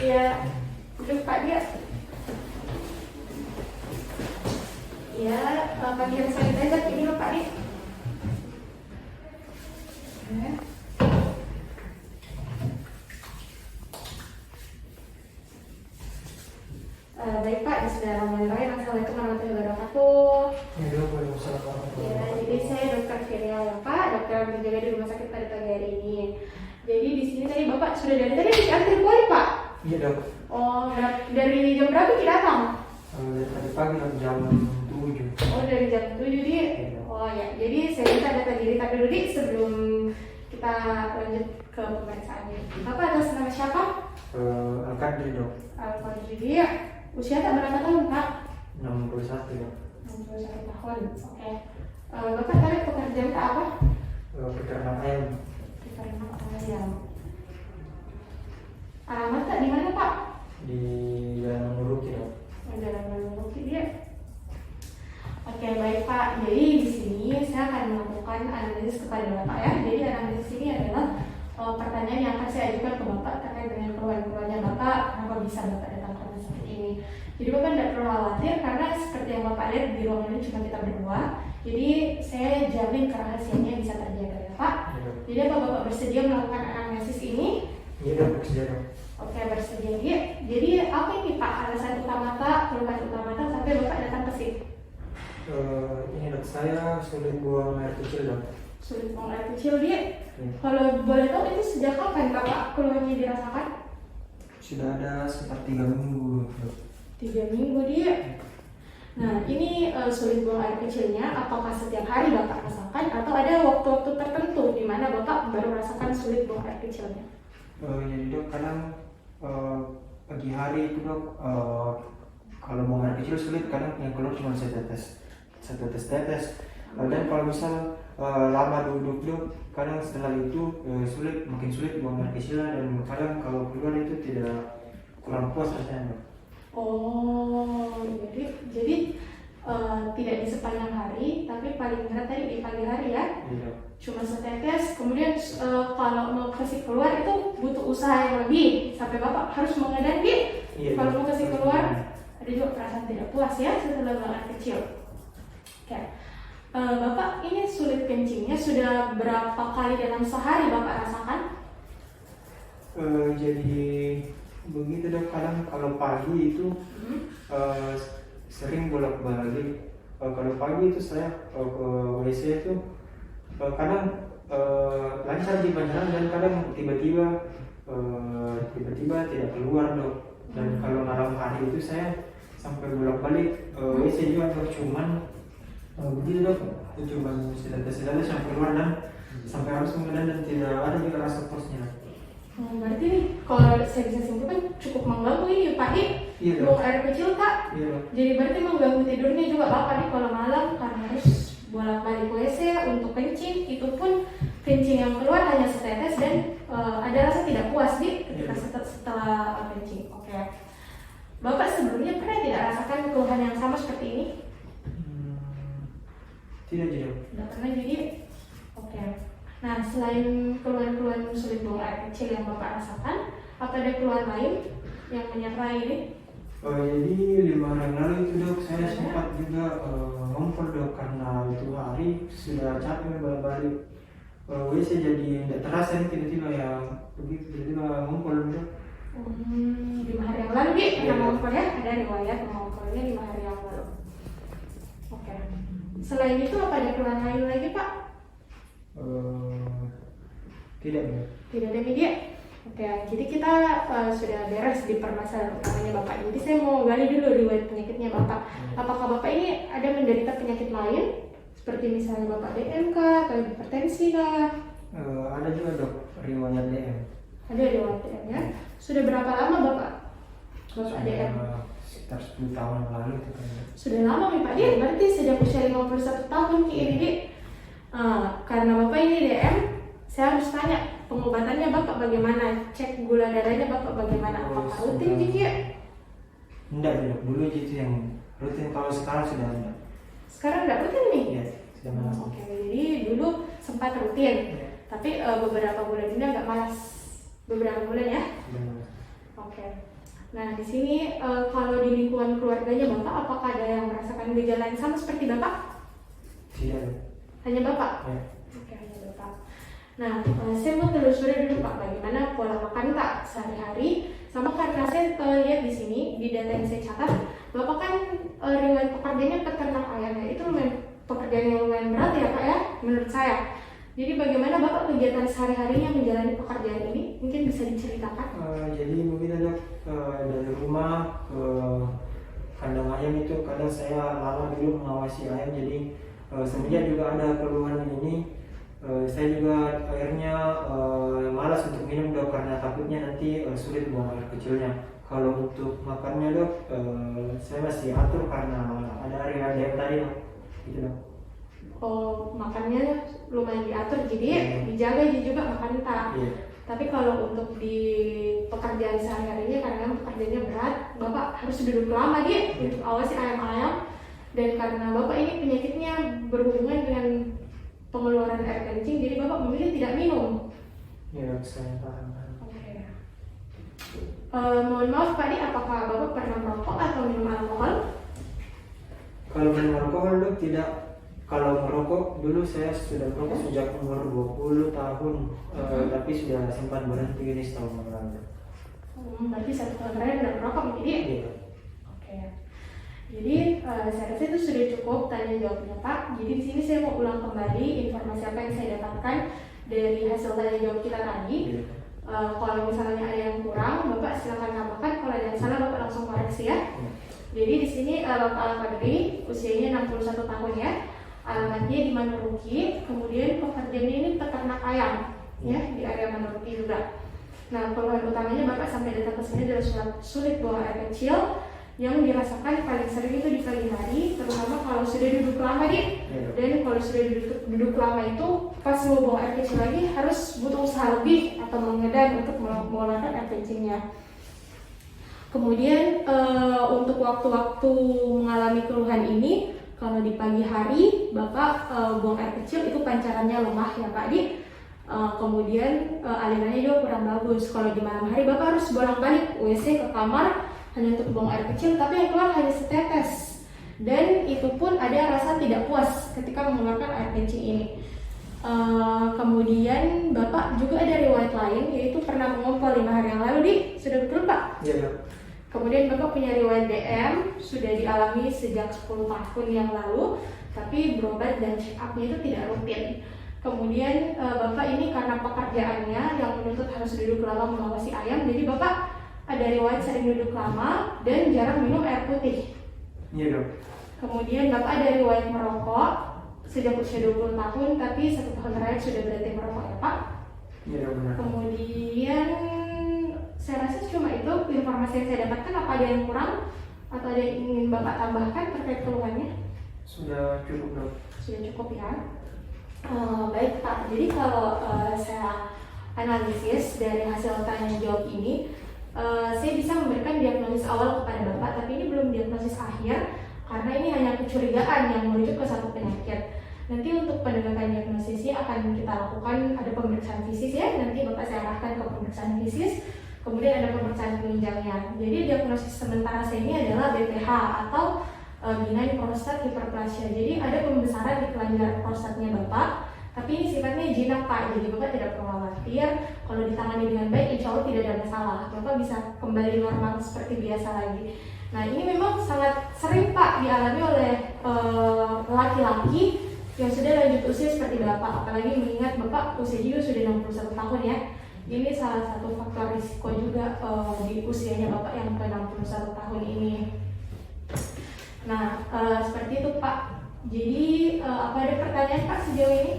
Ya, duduk Pak dia. Ya, pakai hand sanitizer ini loh Pak dia. Baik Pak, bismillahirrahmanirrahim. Assalamualaikum warahmatullahi wabarakatuh. Ya, jadi saya Dokter Firya ya Pak, dokter penjaga di rumah sakit pada pagi hari ini. Jadi di sini tadi Bapak sudah dari tadi antri kuali Pak? Iya dok. Oh, dari jam berapa kita datang? Dari tadi pagi jam 7. Oh, dari jam 7 di. Oh ya, jadi saya minta data diri tapi dulu sebelum kita lanjut ke pemeriksaannya. Bapak atas nama siapa? Al-Qadri dok. Al-Qadri. Usia tak berapa tahun Pak? 61 dok. 61 tahun. Oke. Bapak tadi pekerjaan Pak apa? Peternak ayam. Peternak ayam. Alamat tak di mana Pak? Di Jalan Muruki dok. Jalan Muruki dia. Oke baik Pak. Jadi di sini saya akan melakukan analisis kepada Bapak ya. Jadi analisis ini adalah pertanyaan yang akan saya ajukan ke Bapak terkait dengan keluhan-keluhannya Bapak. Kenapa bisa Bapak datang ke rumah sakit ini? Jadi Bapak tidak perlu khawatir karena seperti yang Bapak lihat di ruangan ini cuma kita berdua. Jadi saya jamin kerahasiaannya bisa terjaga ya Pak. Iya. Jadi apa Bapak bersedia melakukan analisis ini? Iya dok, bersedia dok. Oke bersedia dia. Jadi apa ini Pak alasan utama Pak, keluhan utama Pak sampai Bapak datang ke sini? Ini dok, saya sulit buang air kecil dok. Sulit buang air kecil dia. Ya. Kalau boleh tahu itu sejak kapan Bapak keluhannya dirasakan? Sudah ada sekitar 3 minggu dok. 3 minggu dia. Nah ini sulit buang air kecilnya apakah setiap hari Bapak rasakan atau ada waktu-waktu tertentu di mana Bapak baru rasakan sulit buang air kecilnya? Jadi dok, kadang pagi hari itu dok, kalau buang air kecil sulit, kadang yang keluar cuma satu tetes. Dan kalau misal lama duduk dok, kadang setelah itu makin sulit buang air kecil, dan kadang kalau keluar itu kurang puas rasanya dok. Oh, jadi tidak di sepanjang hari, tapi paling berat tadi di pagi hari ya? Iya. Cuma setetes, kemudian kalau mau kasih keluar itu butuh usaha yang lebih, sampai Bapak harus mengedan di. Iya, kalau dok. mau kasih keluar, ada juga perasaan tidak puas ya setelah buang air kecil. Oke. Bapak ini sulit kencingnya sudah berapa kali dalam sehari Bapak rasakan? Jadi begitu dok, kadang kalau pagi itu sering bolak-balik. Kalau pagi itu saya ke WC itu kadang lancar di panjang, dan kadang tiba-tiba tidak keluar dok. Dan kalau malam hari itu saya sampai bolak-balik WC juga dok, cuman begitu dok, cuman sedadak sampai keluar dan sampai harus mengedan, dan tidak ada juga rasa puasnya. Berarti nih, kalau saya bisa simpulkan cukup mengganggu ini Pak Di. Iya, Buang air kecil Kak. Iya. Jadi berarti mengganggu tidurnya juga Bapak nih kalau malam karena harus bolak-balik WC untuk kencing. Itu pun kencing yang keluar hanya setetes dan ada rasa tidak puas di ketika setelah kencing. Oke. Bapak sebelumnya pernah tidak rasakan keluhan yang sama seperti ini? Tidak juga. Tidak pernah jadi. Oke. Nah, selain keluhan-keluhan sulit buang air kecil yang Bapak rasakan, apa ada keluhan lain yang menyertai ini? Jadi 5 hari yang lalu itu dok, saya sempat juga ngompol dok, karena itu hari sudah capek balik WC, jadi tidak terasa ini tiba-tiba yang begitu tiba-tiba ngompol dok. 5 hari yang lalu Di, yang ngompol ya, ada riwayat ngompolinya 5 hari yang lalu. Oke. Selain itu apa ada keluhan lain lagi Pak? Tidak dok. Tidak ada media. Oke, jadi kita sudah beres di permasalahan utamanya Bapak. Jadi saya mau gali dulu riwayat penyakitnya Bapak. Apakah Bapak ini ada menderita penyakit lain? Seperti misalnya Bapak DM kah, atau hipertensi kah? Ada juga dok, riwayat DM. Ada riwayat DM ya. Sudah berapa lama Bapak DM? Sekitar 10 tahun yang lalu itu kan. Sudah lama nih Pak Di, berarti sejak usia 51 tahun ini Di. Karena Bapak ini DM, saya harus tanya pengobatannya Bapak bagaimana, cek gula darahnya Bapak bagaimana, apakah rutin gitu ya? Enggak dok, dulu itu yang rutin, kalau sekarang sudah enggak. Sekarang enggak rutin nih? Iya, sudah malas. Oke, jadi dulu sempat rutin, tapi beberapa bulan ini agak malas, beberapa bulan ya? Sudah malas. Oke. Nah, di sini kalau di lingkungan keluarganya Bapak, apakah ada yang merasakan gejala yang sama seperti Bapak? Tidak. Hanya Bapak? Ya. Oke, hanya Bapak. Nah, saya mau telusuri dulu Pak, bagaimana pola makan Pak sehari-hari. Sama karena saya lihat di sini, di data yang saya catat, Bapak kan riwayat pekerjaannya peternak ayam ya. Itu lumayan pekerjaan yang lumayan berat ya Pak ya, menurut saya. Jadi bagaimana Bapak kegiatan sehari-harinya menjalani pekerjaan ini? Mungkin bisa diceritakan? Jadi mungkin ada dari rumah ke kandang ayam itu kadang saya lama dulu mengawasi ayam, jadi semenjak juga ada keluhan ini saya juga akhirnya malas untuk minum dok, karena takutnya nanti sulit buang air kecilnya. Kalau untuk makannya dok, saya masih atur karena ada hari-hari tadi dok, gitu dok. Oh, makannya lumayan diatur, jadi dijaga juga makan tak. Tapi kalau untuk di pekerjaan sehari-harinya, karena pekerjaannya berat, Bapak harus duduk lama dia untuk awasi ayam-ayam. Dan karena Bapak ini penyakitnya berhubungan dengan pengeluaran air kencing, jadi Bapak memilih tidak minum. Ya, saya paham. Oke. Mohon maaf Pak, apakah Bapak pernah merokok atau minum alkohol? Kalau minum alkohol dok tidak. Kalau merokok, dulu saya sudah merokok sejak umur 20 tahun, tapi sudah sempat berhenti ini setahun yang lalu. Berarti 1 tahun terakhir tidak merokok jadi? Iya. Oke. Jadi saya rasa itu sudah cukup tanya jawabnya Pak. Jadi di sini saya mau ulang kembali informasi apa yang saya dapatkan dari hasil tanya jawab kita tadi. Iya. Kalau misalnya ada yang kurang, Bapak silakan tambahkan. Kalau ada yang salah, Bapak langsung koreksi ya. Jadi di sini Bapak Al-Qadri, usianya 61 tahun ya. Alamatnya di Manurki, kemudian pekerjaannya ini peternak ayam ya, di area Manurki juga. Nah, keluhan utamanya Bapak sampai datang ke sini adalah sulit buang air kecil, yang dirasakan paling sering itu di pagi hari, terutama kalau sudah duduk lama dan kalau sudah duduk lama itu pas mau buang air kecil lagi harus butuh usaha lebih atau mengedan untuk mengeluarkan air kencingnya. Kemudian untuk waktu-waktu mengalami keluhan ini, kalau di pagi hari Bapak buang air kecil itu pancarannya lemah ya Pak Di. Kemudian alirannya juga kurang bagus. Kalau di malam hari Bapak harus bolak-balik WC ke kamar hanya untuk buang air kecil, tapi yang keluar hanya setetes. Dan itu pun ada rasa tidak puas ketika mengeluarkan air kencing ini. Kemudian Bapak juga ada riwayat lain, yaitu pernah mengompol 5 hari yang lalu Di. Sudah betul Pak? Iya. Kemudian Bapak punya riwayat DM, sudah dialami sejak 10 tahun yang lalu, tapi berobat dan check up-nya itu tidak rutin. Kemudian Bapak ini karena pekerjaannya yang menuntut harus duduk lama mengawasi ayam, jadi Bapak ada riwayat sering duduk lama dan jarang minum air putih. Iya dok. Kemudian Bapak ada riwayat merokok sejak usia 20 tahun, tapi 1 tahun terakhir sudah berhenti merokok ya Pak? Iya benar. Kemudian saya rasa cuma itu informasi yang saya dapatkan. Apa ada yang kurang atau ada yang ingin Bapak tambahkan terkait keluhannya? Sudah cukup dok. Sudah cukup ya. Baik Pak, jadi kalau saya analisis dari hasil tanya jawab ini, saya bisa memberikan diagnosis awal kepada Bapak, tapi ini belum diagnosis akhir karena ini hanya kecurigaan yang merujuk ke satu penyakit. Nanti untuk penegakan diagnosisnya akan kita lakukan, ada pemeriksaan fisik ya, nanti Bapak saya arahkan ke pemeriksaan fisik, kemudian ada pemeriksaan penunjangnya. Jadi diagnosis sementara saya ini adalah BPH atau benign prostate hyperplasia. Jadi ada pembesaran di kelenjar prostatnya Bapak, tapi ini sifatnya jinak Pak, jadi Bapak tidak perlu khawatir. Kalau ditangani dengan baik, insya Allah tidak ada masalah. Bapak bisa kembali normal seperti biasa lagi. Nah ini memang sangat sering Pak dialami oleh laki-laki yang sudah lanjut usia seperti Bapak, apalagi mengingat Bapak usia juga sudah 61 tahun ya. Ini salah satu faktor risiko juga di usianya Bapak yang ke 61 tahun ini. Nah, seperti itu Pak. Jadi apa ada pertanyaan Pak sejauh ini?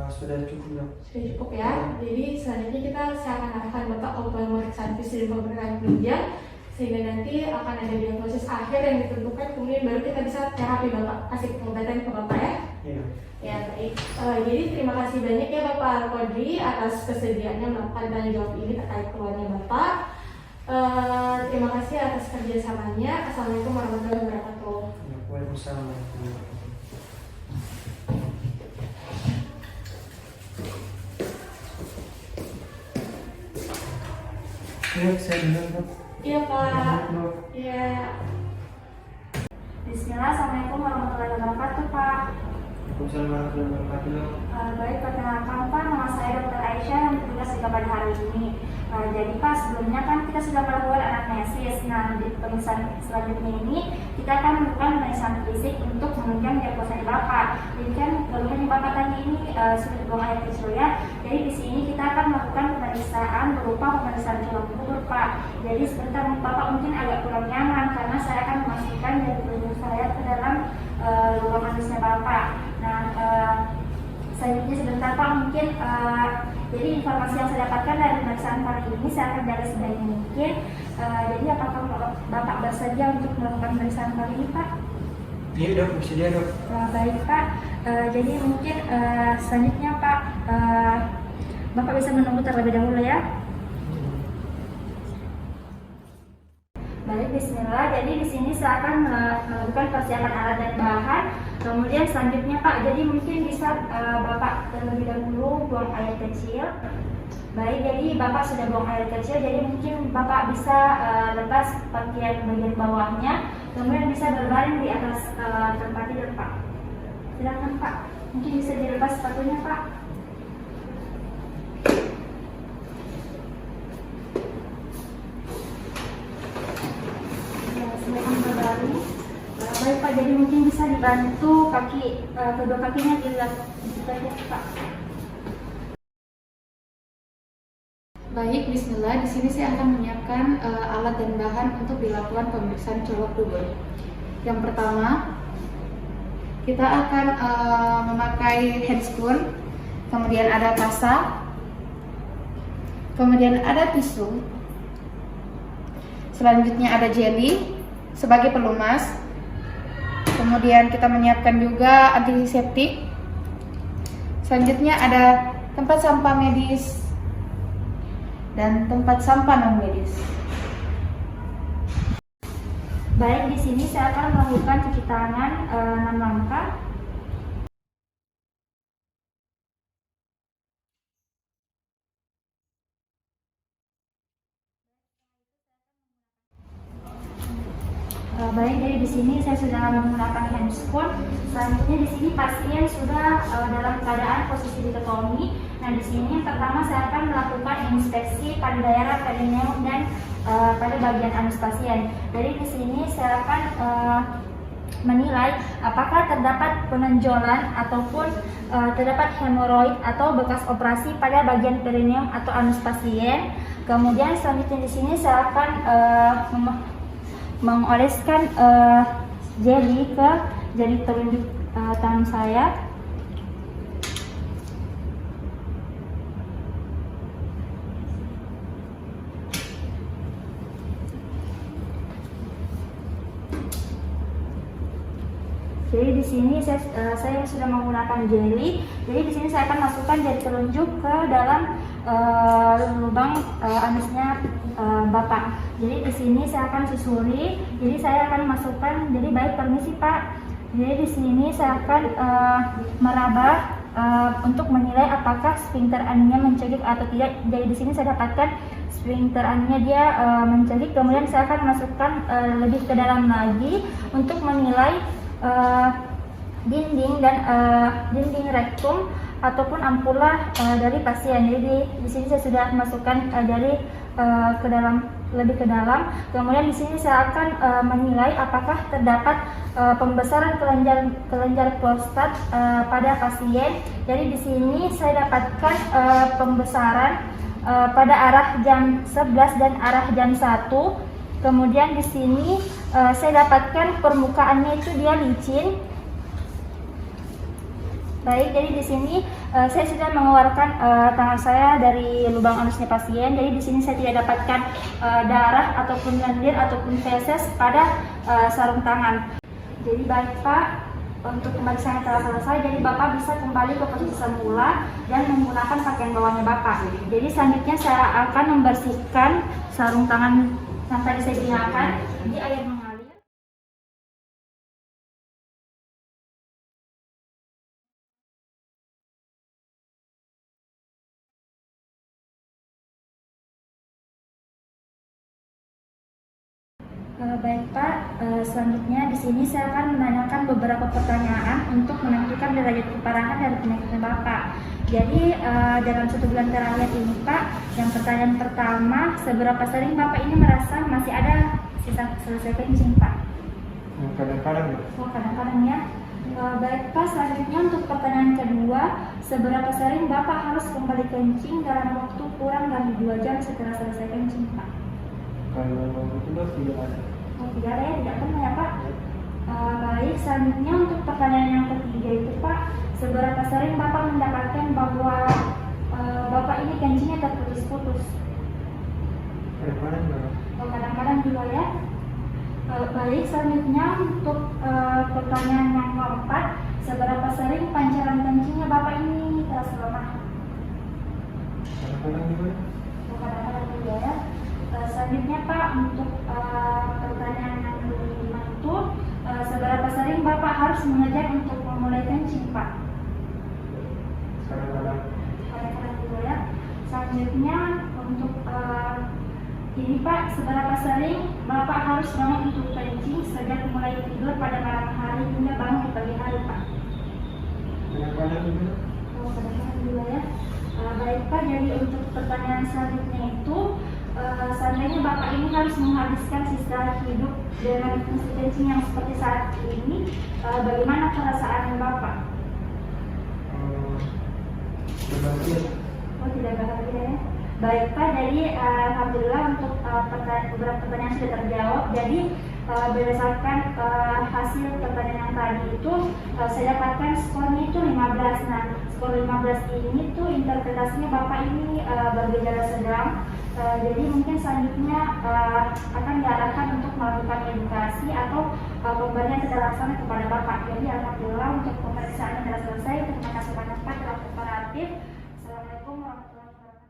Sudah cukup dok. Sudah cukup ya. Jadi selanjutnya saya akan arahkan Bapak ke pemeriksaan fisik dan pemeriksaan penunjang, sehingga nanti akan ada diagnosis akhir yang ditentukan, kemudian baru kita bisa terapi Bapak, kasih pengobatan ke Bapak ya. Iya. Ya baik. Jadi terima kasih banyak ya Bapak Al-Qadri atas kesediaannya melakukan tanya jawab ini terkait keluarnya Bapak. Terima kasih atas kerjasamanya. Assalamualaikum warahmatullahi wabarakatuh. Waalaikumsalam warahmatullahi wabarakatuh. Ya, saya dengar dok. Iya Pak. Dok. Iya. Bismillah, Assalamualaikum warahmatullahi wabarakatuh Pak. Waalaikumsalam warahmatullahi wabarakatuh, Dok. Baik, perkenalkan Pak, nama saya Dr. Aisyah yang bertugas juga pada hari ini. Jadi Pak, sebelumnya kan kita sudah melakukan anamnesis. Nah, di pemeriksaan selanjutnya ini kita akan melakukan pemeriksaan fisik untuk menunjang diagnosa Bapak. Jadi kan keluhan Bapak tadi ini sudah buang air kecil ya. Jadi di sini kita akan melakukan pemeriksaan berupa pemeriksaan tulang kubur Pak. Jadi sebentar Bapak mungkin agak kurang nyaman karena saya akan memasukkan dari tubuh saya ke dalam lubang anusnya Bapak. Nah, selanjutnya sebentar Pak, mungkin jadi informasi yang saya dapatkan dari pemeriksaan kali ini saya akan jaga sebaik mungkin. Jadi apakah Bapak bersedia untuk melakukan pemeriksaan kali ini Pak? Iya Dok, bersedia Dok. Baik Pak, jadi mungkin selanjutnya Pak, Bapak bisa menunggu terlebih dahulu ya. Baik, Bismillah. Jadi di sini saya akan melakukan persiapan alat dan bahan. Kemudian selanjutnya Pak, jadi mungkin bisa Bapak terlebih dahulu buang air kecil. Baik, jadi Bapak sudah buang air kecil, jadi mungkin Bapak bisa lepas pakaian bagian bawahnya, kemudian bisa berbaring di atas tempat tidur Pak. Silakan Pak, mungkin bisa dilepas sepatunya Pak. Silakan berbaring. Baik Pak, jadi mungkin bisa dibantu kedua kakinya dilihat Pak. Baik, Bismillah. Di sini saya akan menyiapkan alat dan bahan untuk dilakukan pemeriksaan colok dubur. Yang pertama, kita akan memakai handscoon, kemudian ada pasta, kemudian ada tisu, selanjutnya ada jelly sebagai pelumas, kemudian kita menyiapkan juga antiseptik, selanjutnya ada tempat sampah medis dan tempat sampah non medis. Baik, di sini saya akan melakukan cuci tangan 6 langkah. Baik, jadi di sini saya sudah menggunakan handscoon. Selanjutnya di sini pasien sudah dalam keadaan posisi dikotomi. Nah, di sini yang pertama saya akan melakukan inspeksi pada daerah perineum dan pada bagian anus pasien. Jadi di sini saya akan menilai apakah terdapat penonjolan ataupun terdapat hemoroid atau bekas operasi pada bagian perineum atau anus pasien. Kemudian selanjutnya di sini saya akan mengoleskan jelly ke jari telunjuk tangan saya. Jadi di sini saya sudah menggunakan jelly. Jadi di sini saya akan masukkan jari telunjuk ke dalam lubang anusnya Bapak. Jadi di sini saya akan susuri. Jadi saya akan masukkan. Jadi baik, permisi Pak. Jadi di sini saya akan meraba untuk menilai apakah sphincter anunya mencekik atau tidak. Jadi di sini saya dapatkan sphincter anunya dia mencekik. Kemudian saya akan masukkan lebih ke dalam lagi untuk menilai dinding dan dinding rektum ataupun ampula dari pasien. Jadi di sini saya sudah masukkan jari ke dalam, lebih ke dalam. Kemudian di sini saya akan menilai apakah terdapat pembesaran kelenjar prostat pada pasien. Jadi di sini saya dapatkan pembesaran pada arah jam 11 dan arah jam 1. Kemudian di sini saya dapatkan permukaannya itu dia licin. Baik, jadi di sini saya sudah mengeluarkan tangan saya dari lubang anusnya pasien. Jadi di sini saya tidak dapatkan darah ataupun lendir ataupun feses pada sarung tangan. Jadi baik Pak, untuk pemeriksaan telah selesai. Jadi Bapak bisa kembali ke posisi semula dan menggunakan pakaian bawahnya Bapak. Jadi selanjutnya saya akan membersihkan sarung tangan yang tadi saya gunakan. Jadi air Baik Pak, selanjutnya di sini saya akan menanyakan beberapa pertanyaan untuk menentukan derajat keparahan dari penyakitnya Bapak. Jadi dalam 1 bulan terakhir ini Pak, yang pertanyaan pertama, seberapa sering Bapak ini merasa masih ada sisa selesai kencing Pak? Kadang-kadang. Oh, kadang-kadang ya. Baik Pak, selanjutnya untuk pertanyaan kedua, seberapa sering Bapak harus kembali kencing dalam waktu kurang dari 2 jam setelah selesai kencing Pak? Kalau itu tidak ada. Oh, tidak ada ya, tidak pernah ya Pak? Baik, selanjutnya untuk pertanyaan yang ketiga itu Pak, seberapa sering Bapak mendapatkan bahwa Bapak ini kencingnya terputus-putus? Kadang-kadang. Oh, kadang-kadang juga ya. Baik, selanjutnya untuk pertanyaan yang keempat, seberapa sering pancaran kencingnya Bapak ini terasa lemah? Kadang-kadang juga. Oh, kadang-kadang juga ya. Selanjutnya Pak, untuk pertanyaan yang kelima itu, seberapa sering Bapak harus mengejar untuk memulai kencing Pak? Kadang-kadang. Kadang-kadang juga ya. Selanjutnya untuk ini Pak, seberapa sering Bapak harus bangun untuk kencing sejak mulai tidur pada malam hari hingga bangun di pagi hari Pak? Kadang-kadang juga. Oh, kadang-kadang juga ya. Baik Pak, jadi untuk pertanyaan selanjutnya itu, seandainya Bapak ini harus menghabiskan sisa hidup dengan fungsi kencing yang seperti saat ini, bagaimana perasaan Bapak? Berbahagia. Oh, tidak bahagia ya. Baik Pak, jadi alhamdulillah untuk beberapa pertanyaan sudah terjawab. Jadi berdasarkan hasil pertanyaan yang tadi itu, saya dapatkan skornya itu 15. Nah, skor 15 ini tuh interpretasinya Bapak ini bergejala sedang. Jadi mungkin selanjutnya akan diarahkan untuk melakukan edukasi atau pemberian terlaksana kepada Bapak. Jadi alhamdulillah untuk pemeriksaan telah selesai. Terima kasih banyak Pak telah kooperatif. Assalamualaikum warahmatullahi wabarakatuh.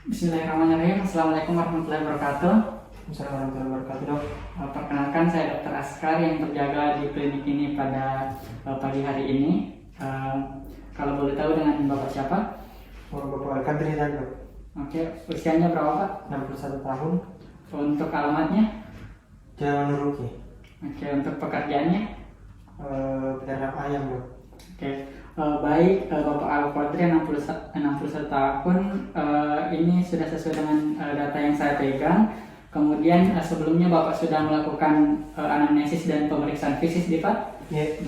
Bismillahirrahmanirrahim. Assalamualaikum warahmatullahi wabarakatuh. Assalamualaikum warahmatullahi wabarakatuh, Dok. Perkenalkan, saya Dr. Askar yang terjaga di klinik ini pada pagi hari ini. Kalau boleh tahu dengan Bapak siapa? Bapak Kadri dan Dok. Oke, usianya berapa Pak? 61 tahun. Untuk alamatnya? Jalan Nuruki. Oke, untuk pekerjaannya? Peternak ayam, Dok. Oke, baik, Bapak Al-Qadri 61 tahun. Ini sudah sesuai dengan data yang saya pegang. Kemudian sebelumnya Bapak sudah melakukan anamnesis dan pemeriksaan fisik, Pak? Iya.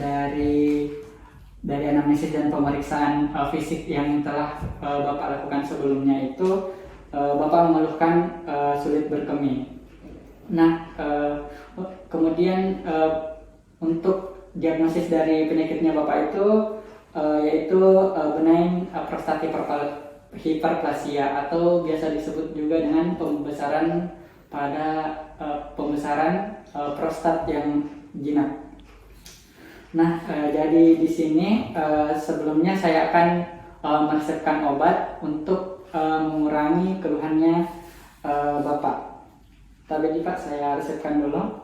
Dari anamnesis dan pemeriksaan fisik yang telah Bapak lakukan sebelumnya itu, Bapak mengeluhkan sulit berkemih. Nah, kemudian untuk diagnosis dari penyakitnya Bapak itu yaitu benign prostatic hyperplasia atau biasa disebut juga dengan pembesaran pada pembesaran prostat yang jinak. Nah, jadi di sini sebelumnya saya akan meresepkan obat untuk mengurangi keluhannya Bapak. Tapi Pak, saya resepkan dulu.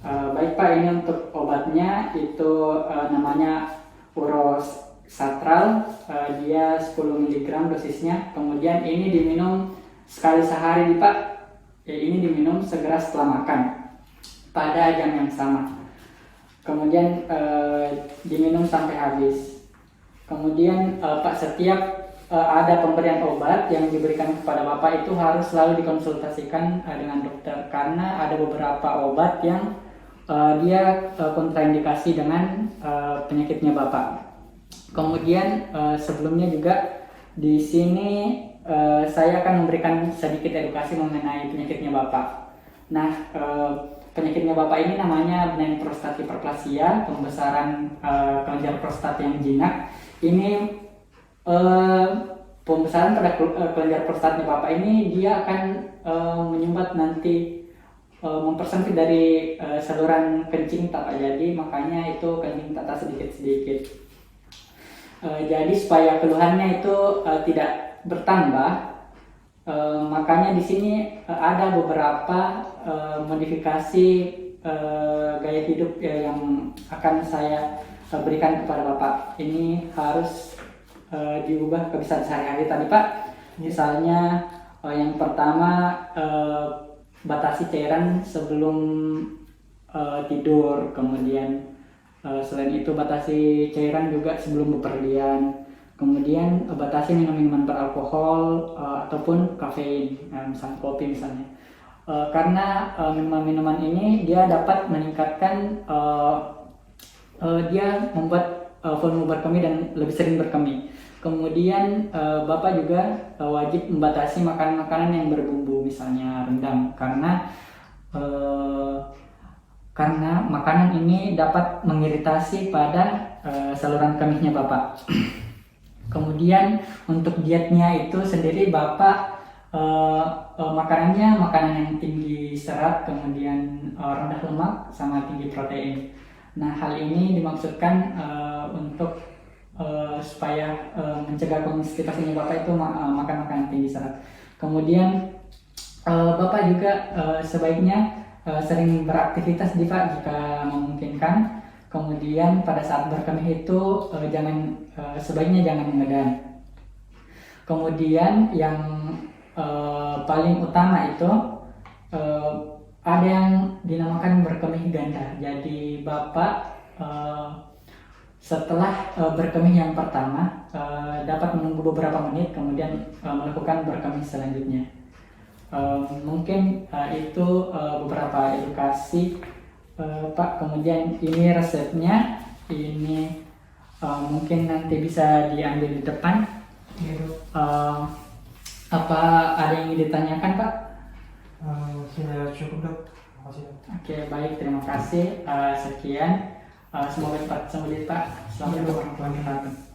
Baik Pak, ini untuk obatnya itu namanya Urosatral, dia 10 mg dosisnya. Kemudian ini diminum sekali sehari Pak. Ini diminum segera setelah makan pada jam yang sama. Kemudian diminum sampai habis. Kemudian Pak, setiap ada pemberian obat yang diberikan kepada Bapak itu harus selalu dikonsultasikan dengan dokter, karena ada beberapa obat yang dia kontraindikasi dengan penyakitnya Bapak. Kemudian sebelumnya juga di sini saya akan memberikan sedikit edukasi mengenai penyakitnya Bapak. Nah, penyakitnya Bapak ini namanya benign prostatic hyperplasia, pembesaran kelenjar prostat yang jinak. Ini pembesaran pada kelenjar prostatnya Bapak ini dia akan menyumbat nanti mempersempit dari saluran kencing Pak. Jadi makanya itu kencing tata sedikit-sedikit. Jadi supaya keluhannya itu tidak bertambah, makanya di sini ada beberapa modifikasi gaya hidup yang akan saya berikan kepada Bapak. Ini harus diubah kebiasaan sehari-hari tadi Pak. Misalnya Yang pertama, batasi cairan sebelum tidur. Kemudian selain itu batasi cairan juga sebelum bepergian. Kemudian batasi minum minuman beralkohol ataupun kafein, misalnya kopi misalnya. Karena minuman-minuman ini dia dapat meningkatkan, dia membuat volume berkemih dan lebih sering berkemih. Kemudian Bapak juga wajib membatasi makanan-makanan yang berbumbu, misalnya rendang, karena makanan ini dapat mengiritasi pada saluran kemihnya Bapak. Kemudian untuk dietnya itu sendiri Bapak makanannya makanan yang tinggi serat, kemudian rendah lemak sama tinggi protein. Nah, hal ini dimaksudkan untuk supaya mencegah konstipasinya Bapak itu makan makanan tinggi serat. Kemudian Bapak juga sebaiknya sering beraktivitas Pak jika memungkinkan. Kemudian pada saat berkemih itu sebaiknya jangan mengedan. Kemudian yang paling utama itu ada yang dinamakan berkemih ganda. Jadi Bapak setelah berkemih yang pertama dapat menunggu beberapa menit, kemudian melakukan berkemih selanjutnya. Mungkin itu beberapa edukasi Pak. Kemudian ini resepnya, ini mungkin nanti bisa diambil di depan. Apa ada yang ingin ditanyakan Pak? Sudah cukup dok. Terima kasih dok. Oke, baik, terima kasih. Sekian. Semoga cepat sembuh Pak. Assalamualaikum warahmatullahi wabarakatuh.